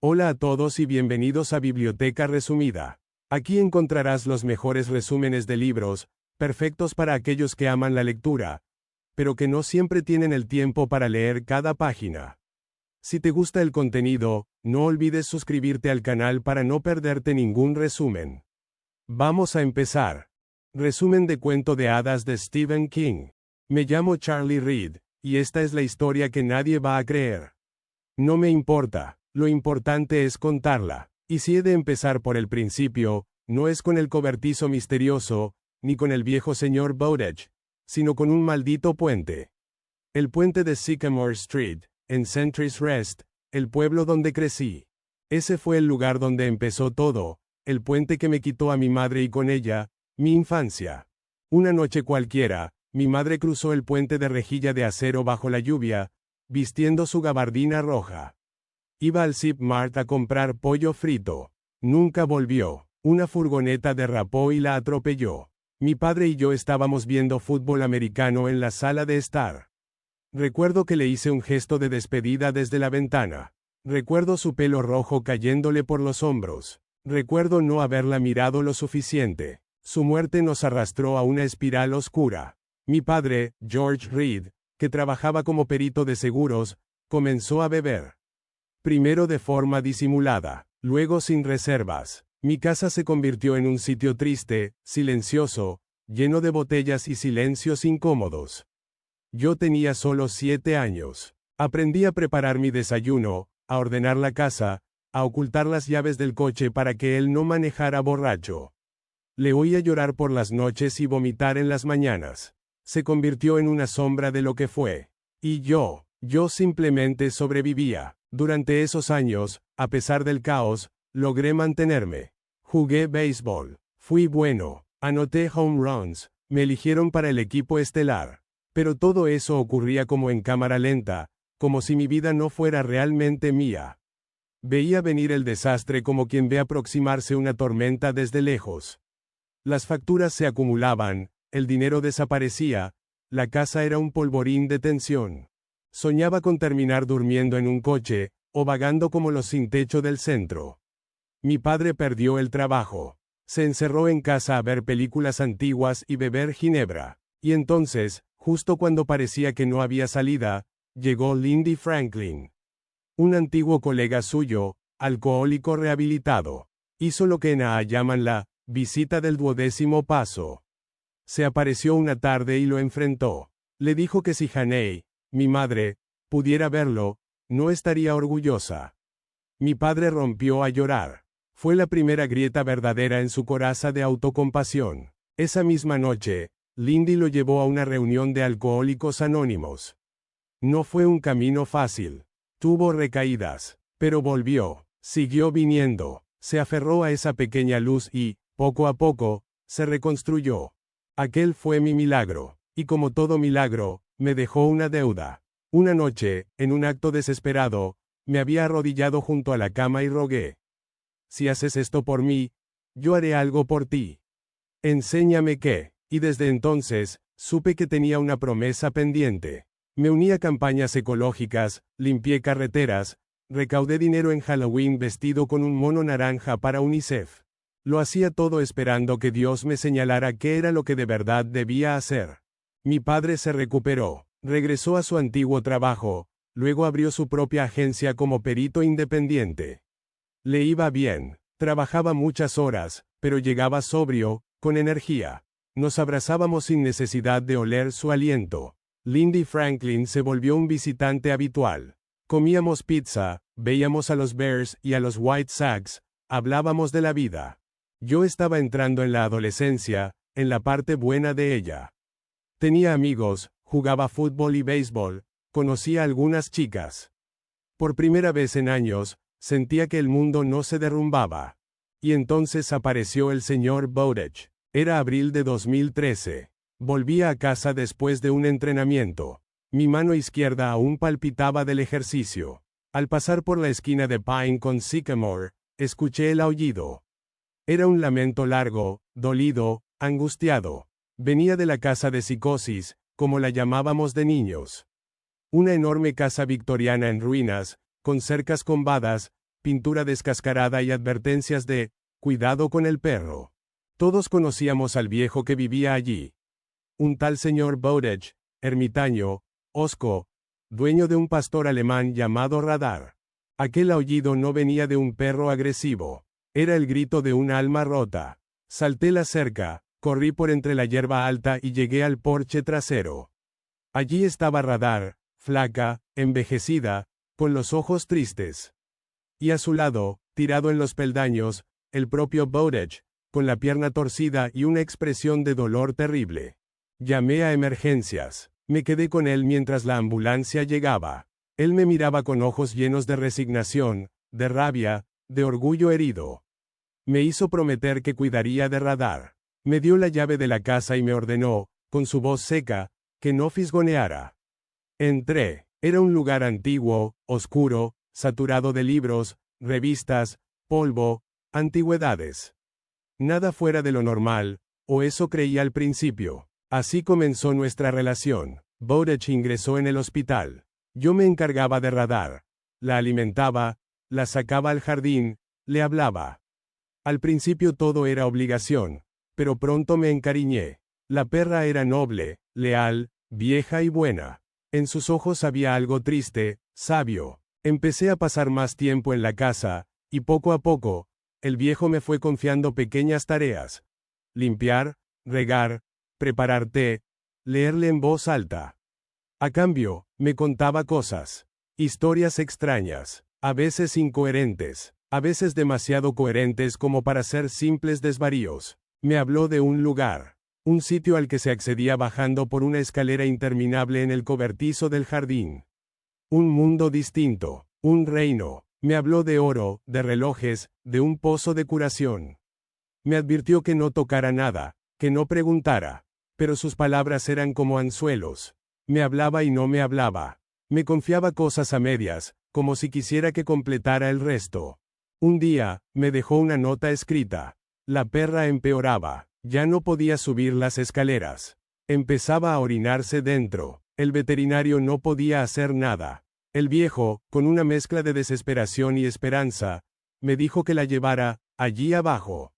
Hola a todos y bienvenidos a Biblioteca Resumida. Aquí encontrarás los mejores resúmenes de libros, perfectos para aquellos que aman la lectura, pero que no siempre tienen el tiempo para leer cada página. Si te gusta el contenido, no olvides suscribirte al canal para no perderte ningún resumen. Vamos a empezar. Resumen de cuento de hadas de Stephen King. Me llamo Charlie Reed, y esta es la historia que nadie va a creer. No me importa. Lo importante es contarla, y si he de empezar por el principio, no es con el cobertizo misterioso, ni con el viejo señor Bowditch, sino con un maldito puente. El puente de Sycamore Street, en Sentry's Rest, el pueblo donde crecí. Ese fue el lugar donde empezó todo, el puente que me quitó a mi madre y con ella, mi infancia. Una noche cualquiera, mi madre cruzó el puente de rejilla de acero bajo la lluvia, vistiendo su gabardina roja. Iba al Zip Mart a comprar pollo frito. Nunca volvió. Una furgoneta derrapó y la atropelló. Mi padre y yo estábamos viendo fútbol americano en la sala de estar. Recuerdo que le hice un gesto de despedida desde la ventana. Recuerdo su pelo rojo cayéndole por los hombros. Recuerdo no haberla mirado lo suficiente. Su muerte nos arrastró a una espiral oscura. Mi padre, George Reed, que trabajaba como perito de seguros, comenzó a beber. Primero de forma disimulada, luego sin reservas. Mi casa se convirtió en un sitio triste, silencioso, lleno de botellas y silencios incómodos. Yo tenía solo 7 años. Aprendí a preparar mi desayuno, a ordenar la casa, a ocultar las llaves del coche para que él no manejara borracho. Le oía llorar por las noches y vomitar en las mañanas. Se convirtió en una sombra de lo que fue. Y yo simplemente sobrevivía. Durante esos años, a pesar del caos, logré mantenerme. Jugué béisbol. Fui bueno. Anoté home runs. Me eligieron para el equipo estelar. Pero todo eso ocurría como en cámara lenta, como si mi vida no fuera realmente mía. Veía venir el desastre como quien ve aproximarse una tormenta desde lejos. Las facturas se acumulaban, el dinero desaparecía, la casa era un polvorín de tensión. Soñaba con terminar durmiendo en un coche, o vagando como los sin techo del centro. Mi padre perdió el trabajo. Se encerró en casa a ver películas antiguas y beber ginebra. Y entonces, justo cuando parecía que no había salida, llegó Lindy Franklin. Un antiguo colega suyo, alcohólico rehabilitado. Hizo lo que en AA llaman la visita del 12º paso. Se apareció una tarde y lo enfrentó. Le dijo que si Hannay, mi madre, pudiera verlo, no estaría orgullosa. Mi padre rompió a llorar. Fue la primera grieta verdadera en su coraza de autocompasión. Esa misma noche, Lindy lo llevó a una reunión de alcohólicos anónimos. No fue un camino fácil. Tuvo recaídas, pero volvió, siguió viniendo, se aferró a esa pequeña luz y, poco a poco, se reconstruyó. Aquel fue mi milagro, y como todo milagro, me dejó una deuda. Una noche, en un acto desesperado, me había arrodillado junto a la cama y rogué. Si haces esto por mí, yo haré algo por ti. Enséñame qué. Y desde entonces, supe que tenía una promesa pendiente. Me uní a campañas ecológicas, limpié carreteras, recaudé dinero en Halloween vestido con un mono naranja para UNICEF. Lo hacía todo esperando que Dios me señalara qué era lo que de verdad debía hacer. Mi padre se recuperó, regresó a su antiguo trabajo, luego abrió su propia agencia como perito independiente. Le iba bien, trabajaba muchas horas, pero llegaba sobrio, con energía. Nos abrazábamos sin necesidad de oler su aliento. Lindy Franklin se volvió un visitante habitual. Comíamos pizza, veíamos a los Bears y a los White Sox, hablábamos de la vida. Yo estaba entrando en la adolescencia, en la parte buena de ella. Tenía amigos, jugaba fútbol y béisbol, conocía a algunas chicas. Por primera vez en años, sentía que el mundo no se derrumbaba. Y entonces apareció el señor Bowditch. Era abril de 2013. Volvía a casa después de un entrenamiento. Mi mano izquierda aún palpitaba del ejercicio. Al pasar por la esquina de Pine con Sycamore, escuché el aullido. Era un lamento largo, dolido, angustiado. Venía de la casa de psicosis, como la llamábamos de niños. Una enorme casa victoriana en ruinas, con cercas combadas, pintura descascarada y advertencias de, cuidado con el perro. Todos conocíamos al viejo que vivía allí. Un tal señor Bowditch, ermitaño, hosco, dueño de un pastor alemán llamado Radar. Aquel aullido no venía de un perro agresivo. Era el grito de un alma rota. Salté la cerca, corrí por entre la hierba alta y llegué al porche trasero. Allí estaba Radar, flaca, envejecida, con los ojos tristes. Y a su lado, tirado en los peldaños, el propio Bowditch, con la pierna torcida y una expresión de dolor terrible. Llamé a emergencias. Me quedé con él mientras la ambulancia llegaba. Él me miraba con ojos llenos de resignación, de rabia, de orgullo herido. Me hizo prometer que cuidaría de Radar. Me dio la llave de la casa y me ordenó, con su voz seca, que no fisgoneara. Entré. Era un lugar antiguo, oscuro, saturado de libros, revistas, polvo, antigüedades. Nada fuera de lo normal, o eso creía al principio. Así comenzó nuestra relación. Bowditch ingresó en el hospital. Yo me encargaba de Radar. La alimentaba, la sacaba al jardín, le hablaba. Al principio todo era obligación, pero pronto me encariñé. La perra era noble, leal, vieja y buena. En sus ojos había algo triste, sabio. Empecé a pasar más tiempo en la casa, y poco a poco, el viejo me fue confiando pequeñas tareas. Limpiar, regar, preparar té, leerle en voz alta. A cambio, me contaba cosas. Historias extrañas, a veces incoherentes, a veces demasiado coherentes como para ser simples desvaríos. Me habló de un lugar. Un sitio al que se accedía bajando por una escalera interminable en el cobertizo del jardín. Un mundo distinto, un reino. Me habló de oro, de relojes, de un pozo de curación. Me advirtió que no tocara nada, que no preguntara. Pero sus palabras eran como anzuelos. Me hablaba y no me hablaba. Me confiaba cosas a medias, como si quisiera que completara el resto. Un día, me dejó una nota escrita. La perra empeoraba. Ya no podía subir las escaleras. Empezaba a orinarse dentro. El veterinario no podía hacer nada. El viejo, con una mezcla de desesperación y esperanza, me dijo que la llevara, allí abajo.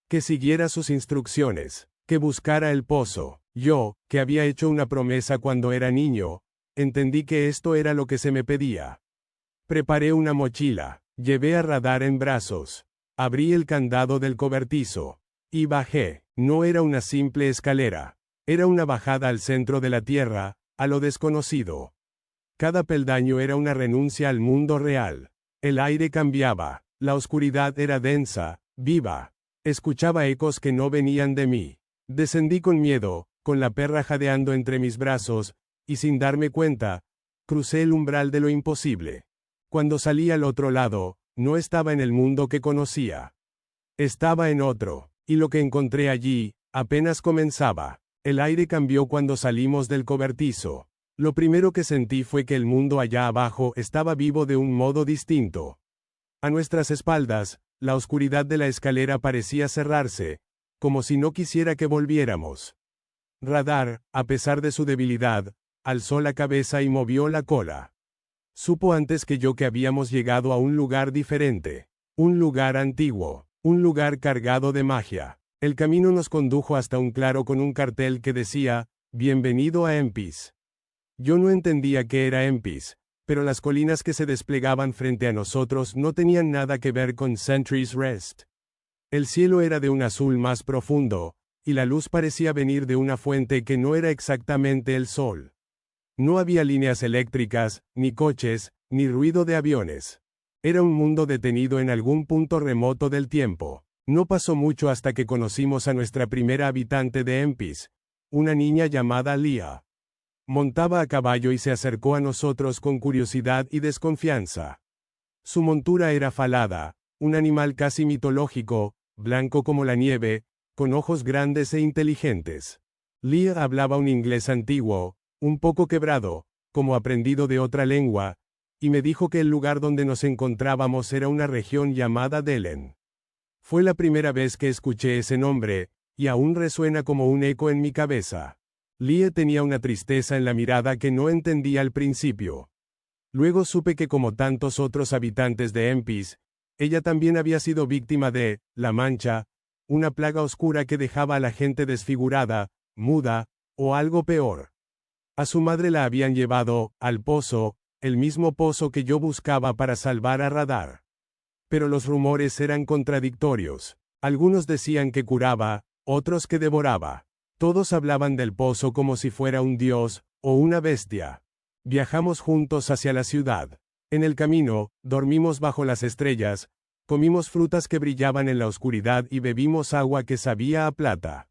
Que siguiera sus instrucciones, que buscara el pozo. Yo, que había hecho una promesa cuando era niño, entendí que esto era lo que se me pedía. Preparé una mochila, llevé a Radar en brazos, abrí el candado del cobertizo, y bajé. No era una simple escalera, era una bajada al centro de la tierra, a lo desconocido. Cada peldaño era una renuncia al mundo real. El aire cambiaba, la oscuridad era densa, viva. Escuchaba ecos que no venían de mí. Descendí con miedo, con la perra jadeando entre mis brazos, y sin darme cuenta, crucé el umbral de lo imposible. Cuando salí al otro lado, no estaba en el mundo que conocía. Estaba en otro, y lo que encontré allí, apenas comenzaba. El aire cambió cuando salimos del cobertizo. Lo primero que sentí fue que el mundo allá abajo estaba vivo de un modo distinto. A nuestras espaldas, la oscuridad de la escalera parecía cerrarse, como si no quisiera que volviéramos. Radar, a pesar de su debilidad, alzó la cabeza y movió la cola. Supo antes que yo que habíamos llegado a un lugar diferente. Un lugar antiguo. Un lugar cargado de magia. El camino nos condujo hasta un claro con un cartel que decía, «Bienvenido a Empis». Yo no entendía qué era Empis, pero las colinas que se desplegaban frente a nosotros no tenían nada que ver con Sentry's Rest. El cielo era de un azul más profundo, y la luz parecía venir de una fuente que no era exactamente el sol. No había líneas eléctricas, ni coches, ni ruido de aviones. Era un mundo detenido en algún punto remoto del tiempo. No pasó mucho hasta que conocimos a nuestra primera habitante de Empis, una niña llamada Leah. Montaba a caballo y se acercó a nosotros con curiosidad y desconfianza. Su montura era falada, un animal casi mitológico, blanco como la nieve, con ojos grandes e inteligentes. Leah hablaba un inglés antiguo, un poco quebrado, como aprendido de otra lengua, y me dijo que el lugar donde nos encontrábamos era una región llamada Delen. Fue la primera vez que escuché ese nombre, y aún resuena como un eco en mi cabeza. Leah tenía una tristeza en la mirada que no entendía al principio. Luego supe que como tantos otros habitantes de Empis, Ella también había sido víctima de la mancha, una plaga oscura que dejaba a la gente desfigurada, muda, o algo peor. A su madre la habían llevado al pozo, el mismo pozo que yo buscaba para salvar a Radar. Pero los rumores eran contradictorios. Algunos decían que curaba, otros que devoraba. Todos hablaban del pozo como si fuera un dios, o una bestia. Viajamos juntos hacia la ciudad. En el camino, dormimos bajo las estrellas, comimos frutas que brillaban en la oscuridad y bebimos agua que sabía a plata.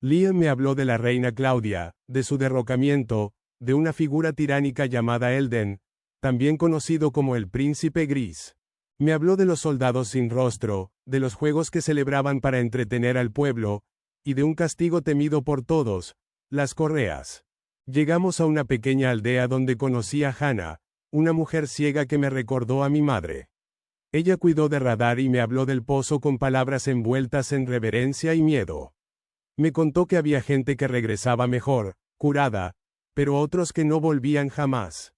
Liam me habló de la reina Claudia, de su derrocamiento, de una figura tiránica llamada Elden, también conocido como el Príncipe Gris. Me habló de los soldados sin rostro, de los juegos que celebraban para entretener al pueblo, y de un castigo temido por todos, las correas. Llegamos a una pequeña aldea donde conocí a Hannah, una mujer ciega que me recordó a mi madre. Ella cuidó de Radar y me habló del pozo con palabras envueltas en reverencia y miedo. Me contó que había gente que regresaba mejor, curada, pero otros que no volvían jamás.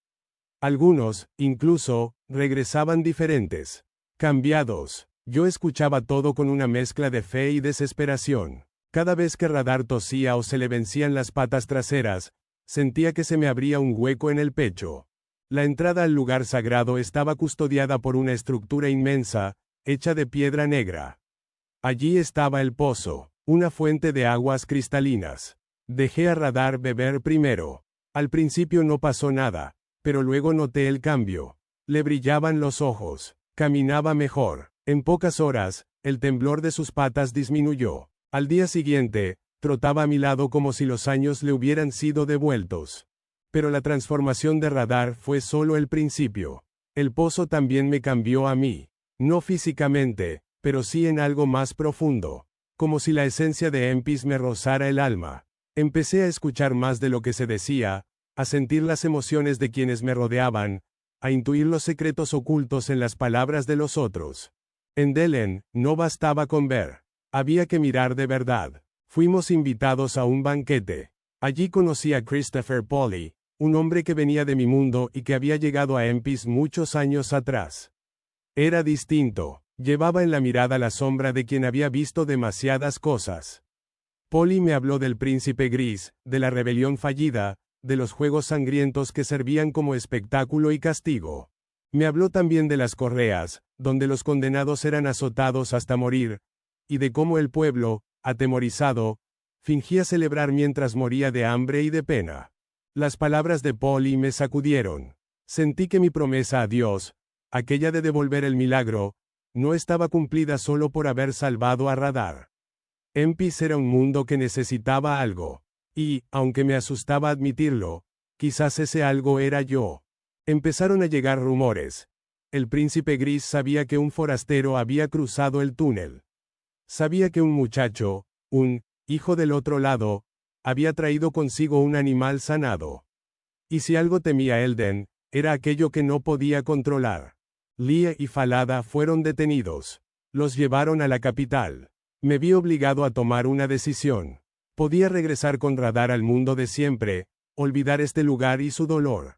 Algunos, incluso, regresaban diferentes, cambiados. Yo escuchaba todo con una mezcla de fe y desesperación. Cada vez que Radar tosía o se le vencían las patas traseras, sentía que se me abría un hueco en el pecho. La entrada al lugar sagrado estaba custodiada por una estructura inmensa, hecha de piedra negra. Allí estaba el pozo, una fuente de aguas cristalinas. Dejé a Radar beber primero. Al principio no pasó nada, pero luego noté el cambio. Le brillaban los ojos, caminaba mejor. En pocas horas, el temblor de sus patas disminuyó. Al día siguiente, trotaba a mi lado como si los años le hubieran sido devueltos. Pero la transformación de Radar fue solo el principio. El pozo también me cambió a mí. No físicamente, pero sí en algo más profundo. Como si la esencia de Empis me rozara el alma. Empecé a escuchar más de lo que se decía, a sentir las emociones de quienes me rodeaban, a intuir los secretos ocultos en las palabras de los otros. En Delen, no bastaba con ver. Había que mirar de verdad. Fuimos invitados a un banquete. Allí conocí a Christopher Polly, un hombre que venía de mi mundo y que había llegado a Empis muchos años atrás. Era distinto. Llevaba en la mirada la sombra de quien había visto demasiadas cosas. Polly me habló del Príncipe Gris, de la rebelión fallida, de los juegos sangrientos que servían como espectáculo y castigo. Me habló también de las correas, donde los condenados eran azotados hasta morir, y de cómo el pueblo, atemorizado, fingía celebrar mientras moría de hambre y de pena. Las palabras de Polly me sacudieron. Sentí que mi promesa a Dios, aquella de devolver el milagro, no estaba cumplida solo por haber salvado a Radar. Empis era un mundo que necesitaba algo. Y, aunque me asustaba admitirlo, quizás ese algo era yo. Empezaron a llegar rumores. El Príncipe Gris sabía que un forastero había cruzado el túnel. Sabía que un muchacho, un hijo del otro lado, había traído consigo un animal sanado. Y si algo temía Elden, era aquello que no podía controlar. Lia y Falada fueron detenidos. Los llevaron a la capital. Me vi obligado a tomar una decisión. Podía regresar con Radar al mundo de siempre, olvidar este lugar y su dolor.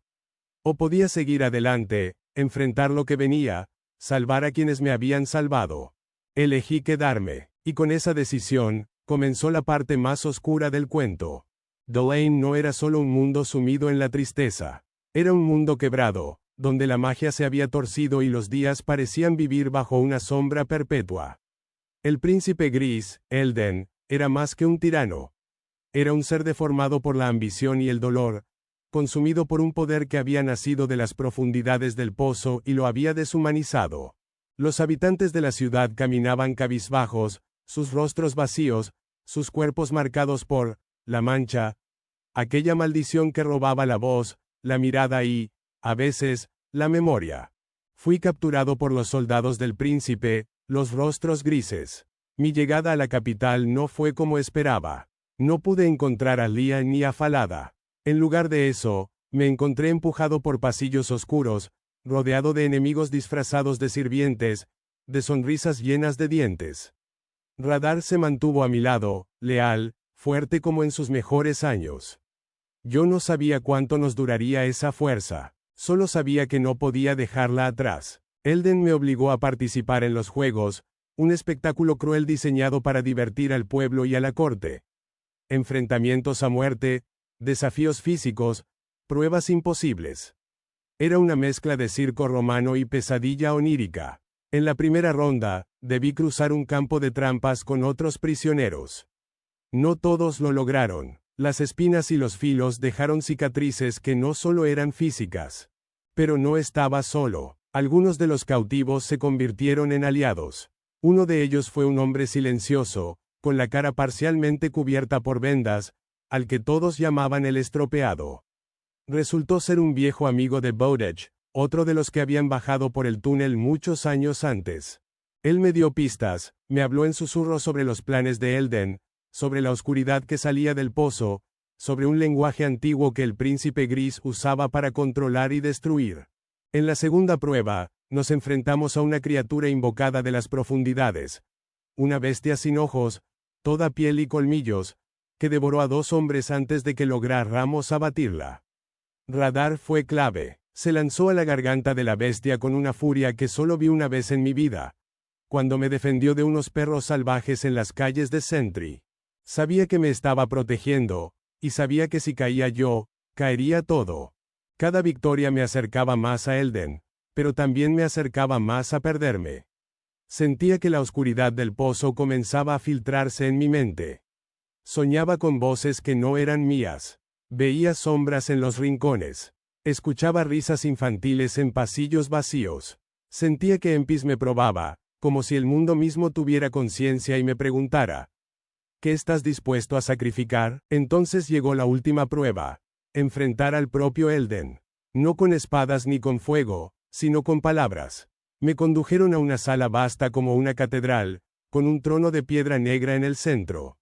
O podía seguir adelante, enfrentar lo que venía, salvar a quienes me habían salvado. Elegí quedarme, y con esa decisión, comenzó la parte más oscura del cuento. Delain no era solo un mundo sumido en la tristeza. Era un mundo quebrado, donde la magia se había torcido y los días parecían vivir bajo una sombra perpetua. El Príncipe Gris, Elden, era más que un tirano. Era un ser deformado por la ambición y el dolor, consumido por un poder que había nacido de las profundidades del pozo y lo había deshumanizado. Los habitantes de la ciudad caminaban cabizbajos, sus rostros vacíos, sus cuerpos marcados por la mancha, aquella maldición que robaba la voz, la mirada y, a veces, la memoria. Fui capturado por los soldados del príncipe, los rostros grises. Mi llegada a la capital no fue como esperaba. No pude encontrar a Lia ni a Falada. En lugar de eso, me encontré empujado por pasillos oscuros, rodeado de enemigos disfrazados de sirvientes, de sonrisas llenas de dientes. Radar se mantuvo a mi lado, leal, fuerte como en sus mejores años. Yo no sabía cuánto nos duraría esa fuerza, solo sabía que no podía dejarla atrás. Elden me obligó a participar en los juegos, un espectáculo cruel diseñado para divertir al pueblo y a la corte. Enfrentamientos a muerte, desafíos físicos, pruebas imposibles. Era una mezcla de circo romano y pesadilla onírica. En la primera ronda, debí cruzar un campo de trampas con otros prisioneros. No todos lo lograron. Las espinas y los filos dejaron cicatrices que no solo eran físicas. Pero no estaba solo. Algunos de los cautivos se convirtieron en aliados. Uno de ellos fue un hombre silencioso, con la cara parcialmente cubierta por vendas, al que todos llamaban el estropeado. Resultó ser un viejo amigo de Bowditch, otro de los que habían bajado por el túnel muchos años antes. Él me dio pistas, me habló en susurros sobre los planes de Elden, sobre la oscuridad que salía del pozo, sobre un lenguaje antiguo que el príncipe gris usaba para controlar y destruir. En la segunda prueba, nos enfrentamos a una criatura invocada de las profundidades. Una bestia sin ojos, toda piel y colmillos, que devoró a 2 hombres antes de que lográramos abatirla. Radar fue clave. Se lanzó a la garganta de la bestia con una furia que solo vi una vez en mi vida, cuando me defendió de unos perros salvajes en las calles de Sentry. Sabía que me estaba protegiendo, y sabía que si caía yo, caería todo. Cada victoria me acercaba más a Elden, pero también me acercaba más a perderme. Sentía que la oscuridad del pozo comenzaba a filtrarse en mi mente. Soñaba con voces que no eran mías. Veía sombras en los rincones. Escuchaba risas infantiles en pasillos vacíos. Sentía que Empis me probaba, como si el mundo mismo tuviera conciencia y me preguntara: ¿qué estás dispuesto a sacrificar? Entonces llegó la última prueba. Enfrentar al propio Elden. No con espadas ni con fuego, sino con palabras. Me condujeron a una sala vasta como una catedral, con un trono de piedra negra en el centro.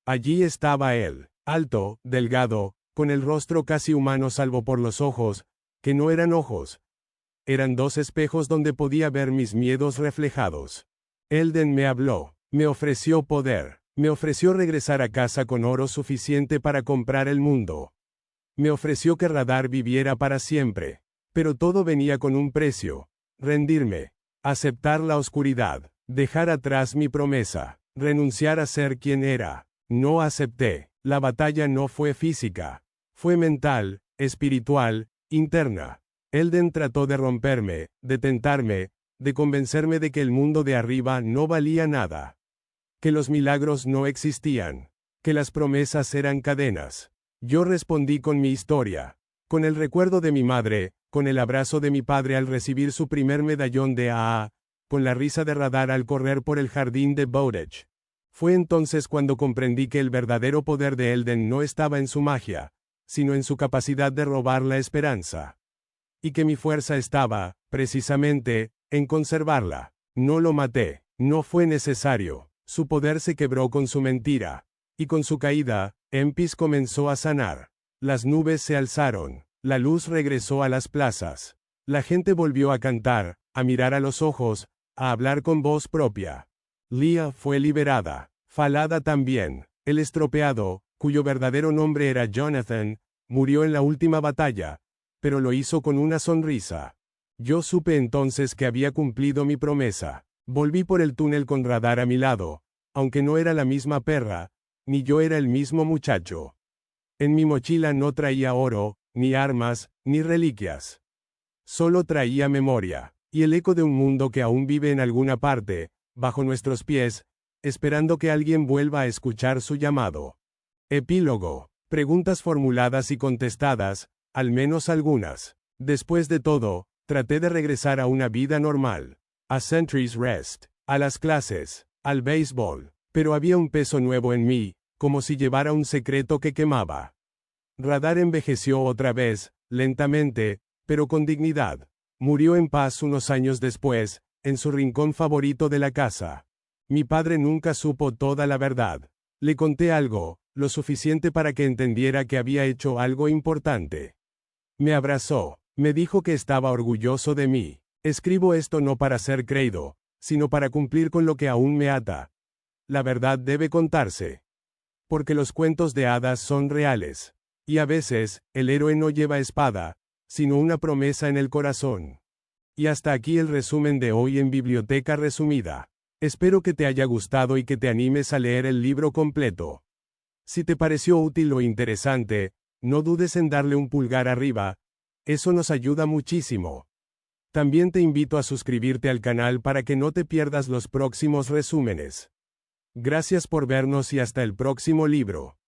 Allí estaba él, alto, delgado, con el rostro casi humano salvo por los ojos, que no eran ojos. Eran 2 espejos donde podía ver mis miedos reflejados. Elden me habló, me ofreció poder, me ofreció regresar a casa con oro suficiente para comprar el mundo. Me ofreció que Radar viviera para siempre. Pero todo venía con un precio. Rendirme. Aceptar la oscuridad. Dejar atrás mi promesa. Renunciar a ser quien era. No acepté. La batalla no fue física. Fue mental, espiritual, interna. Elden trató de romperme, de tentarme, de convencerme de que el mundo de arriba no valía nada. Que los milagros no existían. Que las promesas eran cadenas. Yo respondí con mi historia. Con el recuerdo de mi madre, con el abrazo de mi padre al recibir su primer medallón de AA, con la risa de Radar al correr por el jardín de Bowditch. Fue entonces cuando comprendí que el verdadero poder de Elden no estaba en su magia, sino en su capacidad de robar la esperanza. Y que mi fuerza estaba, precisamente, en conservarla. No lo maté, no fue necesario. Su poder se quebró con su mentira. Y con su caída, Empis comenzó a sanar. Las nubes se alzaron. La luz regresó a las plazas. La gente volvió a cantar, a mirar a los ojos, a hablar con voz propia. Leah fue liberada. Falada también. El estropeado, cuyo verdadero nombre era Jonathan, murió en la última batalla, pero lo hizo con una sonrisa. Yo supe entonces que había cumplido mi promesa. Volví por el túnel con Radar a mi lado, aunque no era la misma perra, ni yo era el mismo muchacho. En mi mochila no traía oro, ni armas, ni reliquias. Solo traía memoria, y el eco de un mundo que aún vive en alguna parte, bajo nuestros pies, esperando que alguien vuelva a escuchar su llamado. Epílogo. Preguntas formuladas y contestadas, al menos algunas. Después de todo, traté de regresar a una vida normal. A Sentry's Rest, a las clases, al béisbol, pero había un peso nuevo en mí, como si llevara un secreto que quemaba. Radar envejeció otra vez, lentamente, pero con dignidad. Murió en paz unos años después, en su rincón favorito de la casa. Mi padre nunca supo toda la verdad. Le conté algo, lo suficiente para que entendiera que había hecho algo importante. Me abrazó, me dijo que estaba orgulloso de mí. Escribo esto no para ser creído, sino para cumplir con lo que aún me ata. La verdad debe contarse. Porque los cuentos de hadas son reales. Y a veces, el héroe no lleva espada, sino una promesa en el corazón. Y hasta aquí el resumen de hoy en Biblioteca Resumida. Espero que te haya gustado y que te animes a leer el libro completo. Si te pareció útil o interesante, no dudes en darle un pulgar arriba, eso nos ayuda muchísimo. También te invito a suscribirte al canal para que no te pierdas los próximos resúmenes. Gracias por vernos y hasta el próximo libro.